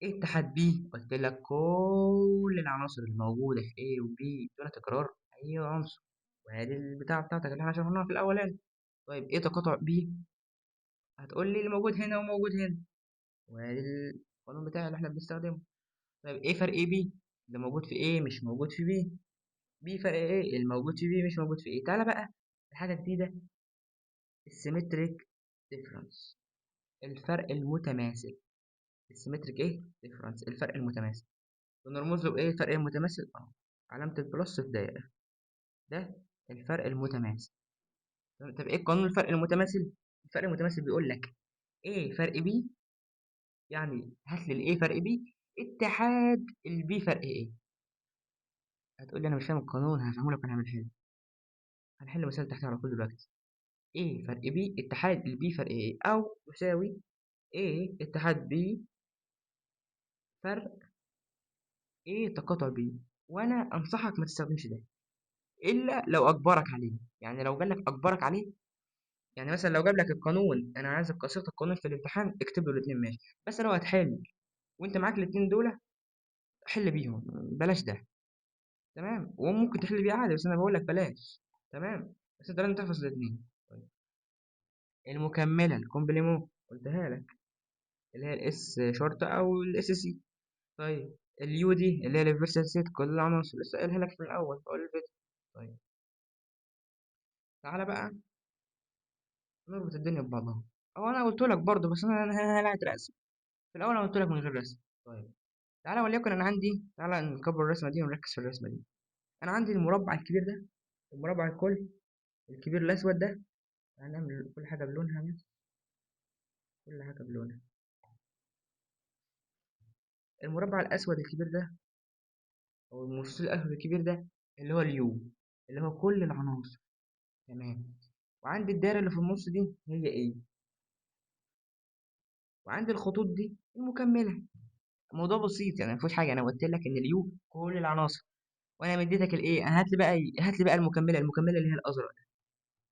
ايه اتحاد بي؟ قلت لك كل العناصر الموجوده في A و B دون تكرار اي عنصر، وهذه البتاعه بتاعتك اللي احنا شرحناها في الاولاني. طيب ايه تقاطع بي؟ هتقول لي اللي موجود هنا وموجود هنا، وهذه القانون بتاعي اللي احنا بنستخدمه. طيب ايه فرق ايه بي؟ اللي موجود في ايه مش موجود في بي. بي فرق ايه؟ الموجود في بي مش موجود في ايه. تعالى بقى لحاجه جديده، السيمتريك ديفرنس، الفرق المتماثل. السيمتريك ايه ديفرنس، الفرق المتماثل. بنرمز له بايه الفرق المتماثل؟ علامه البلس في دايره، ده الفرق المتماثل. طب ايه قانون الفرق المتماثل؟ الفرق المتماثل بيقول لك ايه فرق بي، يعني هات لي الايه فرق بي اتحاد البي فرق ايه. هتقول لي انا مش فاهم القانون، هفهمه لك وانا هنحل. هنحل مثال تحت على طول دلوقتي. A فرق B اتحاد ال B فرق A، أو يساوي A اتحاد B فرق A تقاطع B. وأنا أنصحك ما تستخدمش ده إلا لو أجبرك عليه. يعني لو جالك أجبرك عليه، يعني مثلا لو جاب لك القانون، أنا عايزك قصيغة القانون في الامتحان، اكتب له الاتنين ماشي. بس لو هتحل وأنت معاك الاتنين دول، حل بيهم، بلاش ده. تمام، وممكن تحل بيه عادي، بس أنا بقول لك بلاش. تمام، بس أنت لازم تحفظ الاتنين. طيب المكملة الكومبليمون قلتها لك، اللي هي الاس شرطة أو الاس سي. طيب اليو دي اللي هي اليونيفرسال سيت، كل العناصر لسه قايلها لك في الأول في أول الفيديو. طيب تعالى بقى نربط الدنيا ببعضها. أو أنا قلت لك برضه، بس أنا هلعت رسم في الأول، أنا قلت لك من غير رسم. طيب تعالى وليكن أنا عندي، تعالى نكبر الرسمة دي ونركز في الرسمة دي. أنا عندي المربع الكبير ده، المربع الكل الكبير الأسود ده، هنعمل كل حاجة بلونها بس، كل حاجة بلونها. المربع الأسود الكبير ده، أو المستطيل الأسود الكبير ده، اللي هو اليو، اللي هو كل العناصر. تمام. وعندي الدايرة اللي في النص دي هي ايه، وعندي الخطوط دي المكملة. الموضوع بسيط يعني، مفيهوش حاجة. أنا قلت لك إن اليو كل العناصر، وأنا مديتك الإيه. أنا هات لي بقى المكملة، المكملة اللي هي الأزرق ده،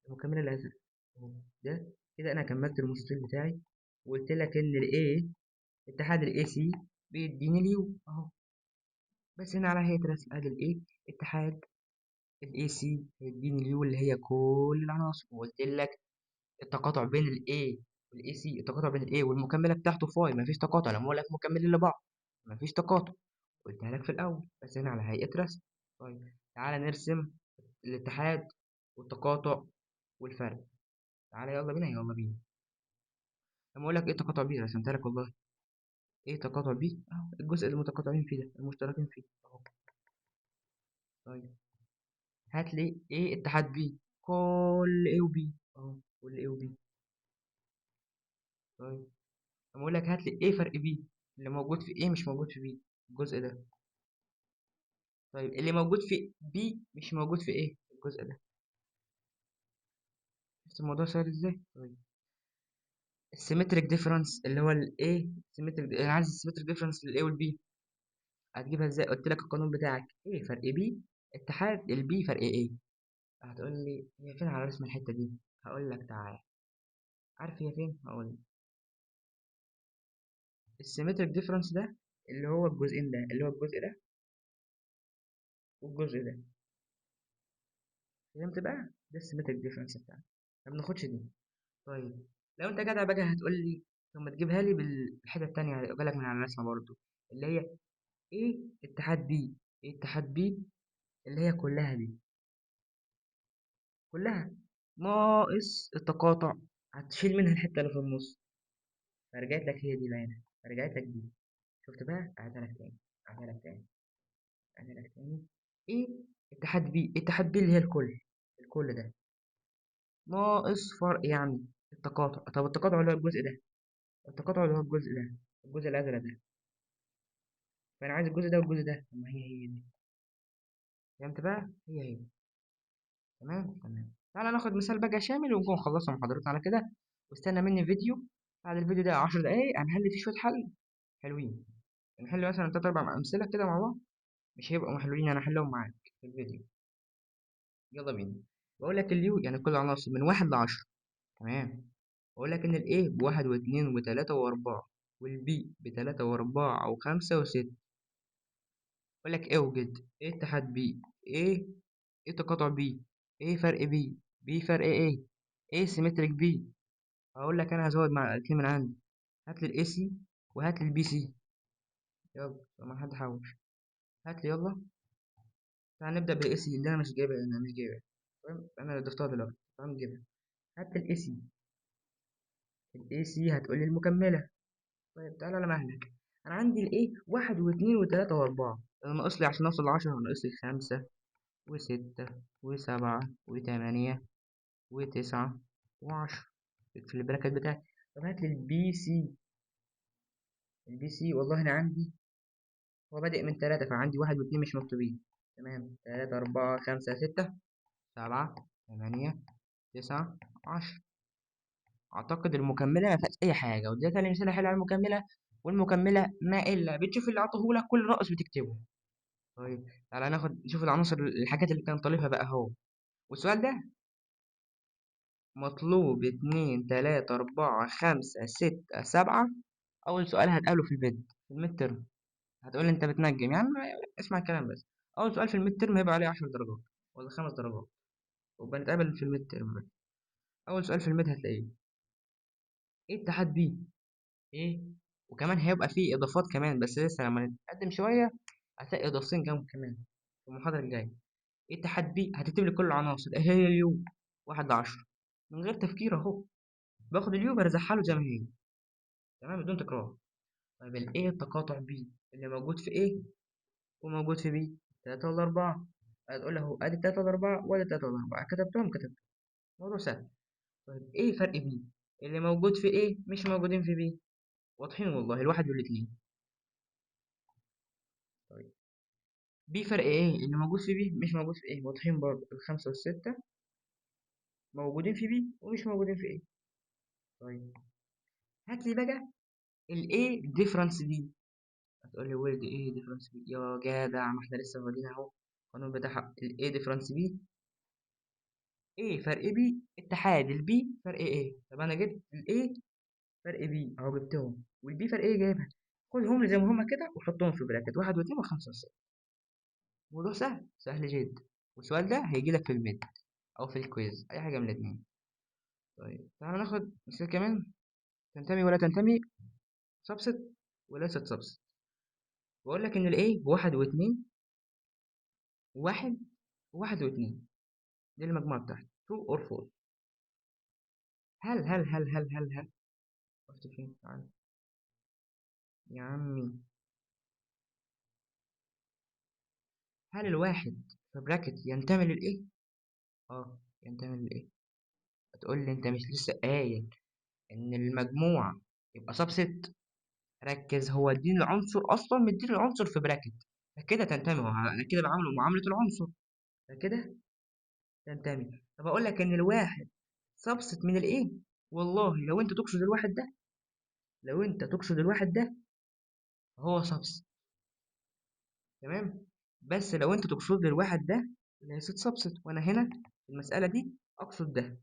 المكملة الأزرق أهو. ده كده أنا كملت المستطيل بتاعي، وقلت لك إن الإيه اتحاد الإي سي بيديني اليو أهو. بس هنا على هيئة رسم، أدي الإيه اتحاد الإي سي هيديني اليو اللي هي كل العناصر. وقلت لك التقاطع بين الاي والاي سي، التقاطع بين الاي والمكمله بتاعته فاي، مفيش تقاطع. لما اقول لك مكملين لبعض مفيش تقاطع، قلتها لك في الاول، بس هنا على هيئه رسم. طيب تعالى نرسم الاتحاد والتقاطع والفرق. تعالى يلا بينا، يلا بينا. لما اقول لك ايه تقاطع بي، رسمتها لك والله. ايه تقاطع بي؟ اهو الجزء اللي متقاطعين فيه ده، المشتركين فيه اهو. طيب هات لي A اتحاد B. كل A وB اهو، كل A وB. طيب لما اقول لك هات لي A فرق B، اللي موجود في A مش موجود في B الجزء ده. طيب اللي موجود في B مش موجود في A الجزء ده. شفت الموضوع سهل ازاي؟ طيب السيمتريك ديفرنس اللي هو ال A سيمتريك، انا عايز السيمتريك ديفرنس لل A وال B. هتجيبها ازاي؟ قلت لك القانون بتاعك A فرق B اتحاد ال B فرق A. هتقول لي هي فين على رسم الحتة دي؟ هقول لك تعالى. عارف هي فين؟ هقول لك. السيمتريك ديفرنس ده اللي هو الجزئين ده، اللي هو الجزء ده والجزء ده. فهمت بقى؟ ده السيمتريك ديفرنس بتاعنا، ما بناخدش دي. طيب لو انت جدع بقى هتقول لي طب ما تجيبها لي بالحته التانية، هجيبها لك من على الرسمه برضو، اللي هي ايه اتحاد بي. ايه اتحاد بي اللي هي كلها دي، كلها ناقص التقاطع، هتشيل منها الحته اللي في النص، فرجعت لك هي دي باينه، فرجعت لك دي. شفت بقى؟ اعيدها لك تاني، اعيدها لك تاني، اعيدها لك تاني. ايه اتحاد بي، اتحاد بي اللي هي الكل، الكل ده ناقص فرق يعني التقاطع. طب التقاطع اللي هو الجزء ده، التقاطع اللي هو الجزء ده، الجزء الازرق ده. فانا عايز الجزء ده والجزء ده. طب ما هي دي. فهمت بقى؟ هي. تمام تمام. تعالى ناخد مثال بقى شامل ونكون خلصنا محاضرتنا على كده. واستنى مني فيديو، بعد الفيديو ده 10 دقايق هنحل فيه شويه حل حلوين. نحل مثلا تلات اربع امثله كده مع بعض، مش هيبقوا محلولين، انا احلهم معاك في الفيديو. يلا بينا. بقول لك اليو يعني كل عناصر من 1 ل10. تمام. بقول لك ان الايه بواحد واثنين وثلاثة واربعة، والبي بتلاتة واربعة وخمسة وستة. بقول لك اوجد ايه اتحاد بي، ايه ايه تقاطع بي، ايه فرق بي، بي فرق ايه، ايه سيمتريك بي. هقول لك انا هزود مع الاثنين من عندي. هات لي الاي سي وهات لي البي سي. يلا ما حد حوش. هات لي يلا. تعال نبدا بالاي سي اللي انا مش جايبها، انا مش جايبها. تمام انا اللي ضفتها دلوقتي. تعال نجيبها. هات الاي سي. الاي سي هتقول لي المكمله. طيب تعالى على مهلك. انا عندي الايه واحد واثنين وثلاثة واربعة، انا ناقص لي عشان اوصل ل10 ناقص لي 5 و6 و7 و8 و9 و10 في البراكت بتاعي. طب هات لي البي سي. البي سي والله انا عندي هو بادئ من 3، فعندي واحد واتنين مش مكتوبين. تمام 3 4 5 6 7 8 9 10. اعتقد المكمله ما فيهاش اي حاجه، واديتها تاني مثال حلو على المكمله. والمكمله ما الا بتشوف اللي عطوهولك كل ناقص بتكتبه. طيب تعالى ناخد نشوف العناصر الحاجات اللي كان طالبها بقى اهو. والسؤال ده مطلوب 2 3 4 5 6 7. أول سؤال هتقابله في الفيديو في الميد ترم. هتقول لي أنت بتنجم يعني اسمع الكلام بس. أول سؤال في الميد ترم هيبقى عليه 10 درجات ولا 5 درجات، وبنتقابل في الميد ترم بس. أول سؤال في الميد هتلاقيه إيه اتحاد بي، إيه. وكمان هيبقى فيه إضافات كمان، بس لسه لما نتقدم شوية هتلاقي إضافتين جنب كمان في المحاضرة الجاية. إيه اتحاد بي هتكتب لي كل العناصر إيه هي اليو 1 ل10 من غير تفكير أهو. باخد اليو برزعها له زي ما هي. تمام بدون تكرار. طيب الايه التقاطع بي اللي موجود في ايه وموجود في بي 3 ولا 4. هتقول له ادي 3 ولا 4 وادي 3 ولا 4، كتبتهم. موضوع سهل. طيب ايه فرق بي اللي موجود في ايه مش موجودين في بي؟ واضحين والله الواحد والاثنين. طيب بي فرق ايه اللي موجود في بي مش موجود في ايه؟ واضحين برضه ال5 وال6 موجودين في بي ومش موجودين في ايه. طيب هات لي بقى الايه ديفرنس دي. هتقول لي وير دي ايه ديفرنس بي يا جدع، ما احنا لسه واخدين اهو القانون بتاعها الايه ديفرنس بي. ايه فرق بي اتحاد البي فرق ايه. طب انا جبت الايه فرق بي اهو جبتهم، والبي فرق ايه جايبها. خدهم لي زي ما هما كده وحطهم في براكت واحد واثنين وخمسة وستة. موضوع سهل سهل جدا. والسؤال ده هيجي لك في الميد او في الكويز اي حاجه من الاثنين. طيب تعالى ناخد مثال كمان. تنتمي ولا تنتمي، سبست وليست سبست. بقول لك ان الايه بواحد واثنين، واحد وواحد واثنين، دي المجموعه بتاعتي true or false. هل رحت فين تعالى يا عمي. هل الواحد فبراكت ينتمي للايه؟ اه ينتمي للايه. هتقول لي انت مش لسه قايل ان المجموع يبقى سبست؟ ركز، هو اديني العنصر اصلا، مديني العنصر في براكت، فكده تنتمي. هو انا كده بعامله معامله العنصر، فكده تنتمي. طب اقول لك ان الواحد سبست من الايه؟ والله لو انت تقصد الواحد ده، لو انت تقصد الواحد ده هو سبست، تمام. بس لو انت تقصد الواحد ده ليست سبست، وانا هنا في المساله دي اقصد ده،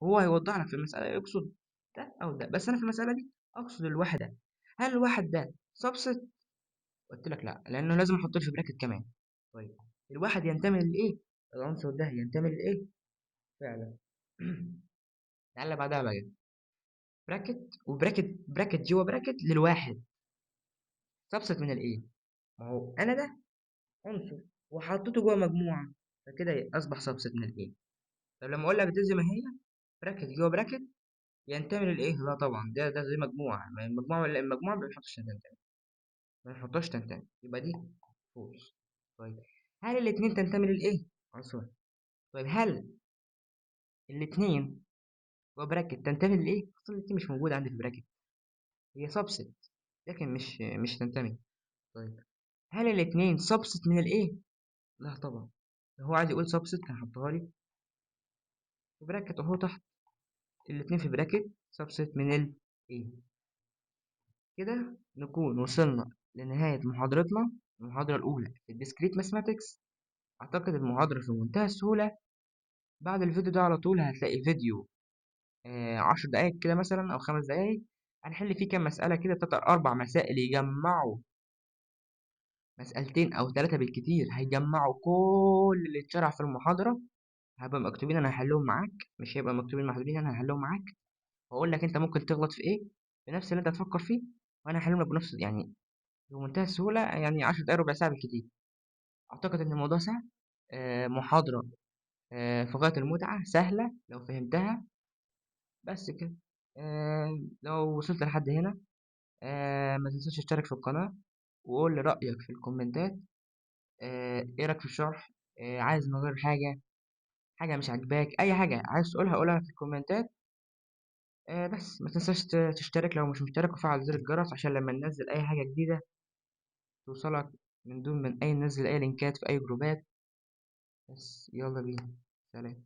هو هيوضح لك في المساله يقصد ده او ده، بس انا في المساله دي اقصد الواحد ده. هل الواحد ده سبست؟ قلت لك لا، لانه لازم احط له في براكت كمان. طيب الواحد ينتمي لايه؟ العنصر ده ينتمي لايه فعلا. تعالى بعدها بقى براكت، وبراكت براكت جوه براكت للواحد سبست من الايه. ما هو انا ده عنصر وحطيته جوه مجموعه، فكده اصبح سبست من الايه. طب لما اقول لك دي زي ما هي براكت جوه براكت ينتمي للايه، لا طبعا ده زي مجموعه، ما المجموعه ولا المجموعه ما بنحطش تنتمي، ما نحطهاش تنتمي، يبقى دي فولس. طيب هل الاثنين تنتمي للايه عنصر؟ طيب هل الاثنين وبراكت تنتمي لايه؟ اصلا الاثنين مش موجوده عندي في براكت، هي سبست لكن مش تنتمي. طيب هل الاثنين سبست من الايه؟ لا طبعا، لو هو عايز يقول سبست كان حطها لي في براكت اهو تحت، الاثنين في براكت سبست من الايه. كده نكون وصلنا لنهاية محاضرتنا، المحاضرة الأولى في الديسكريت ماثماتكس. أعتقد المحاضرة في منتهى السهولة. بعد الفيديو ده على طول هتلاقي فيديو 10 دقايق كده مثلا أو 5 دقايق، هنحل فيه كام مسألة كده، 4 مسائل يجمعوا مسألتين أو 3 بالكتير، هيجمعوا كل اللي اتشرح في المحاضرة. هبقى مكتوبين أنا هحلهم معاك، مش هيبقى مكتوبين محدودين، أنا هحلهم معاك وأقول لك أنت ممكن تغلط في إيه بنفس اللي أنت تفكر فيه، وأنا هحلهم لك بنفس يعني بمنتهى السهولة، يعني 10 دقايق ربع ساعة بالكتير. أعتقد إن الموضوع سهل. محاضرة في غاية المتعة، سهلة لو فهمتها، بس كده. لو وصلت لحد هنا ما تنساش تشترك في القناة، وقول لي رأيك في الكومنتات. ايه رأيك في الشرح؟ عايز نغير حاجة، حاجة مش عاجباك، أي حاجة عايز تقولها قولها في الكومنتات. بس ما تنساش تشترك لو مش مشترك، وفعل زر الجرس عشان لما ننزل أي حاجة جديدة توصلك من دون من أي ننزل أي لينكات في أي جروبات. بس يلا بينا، سلام.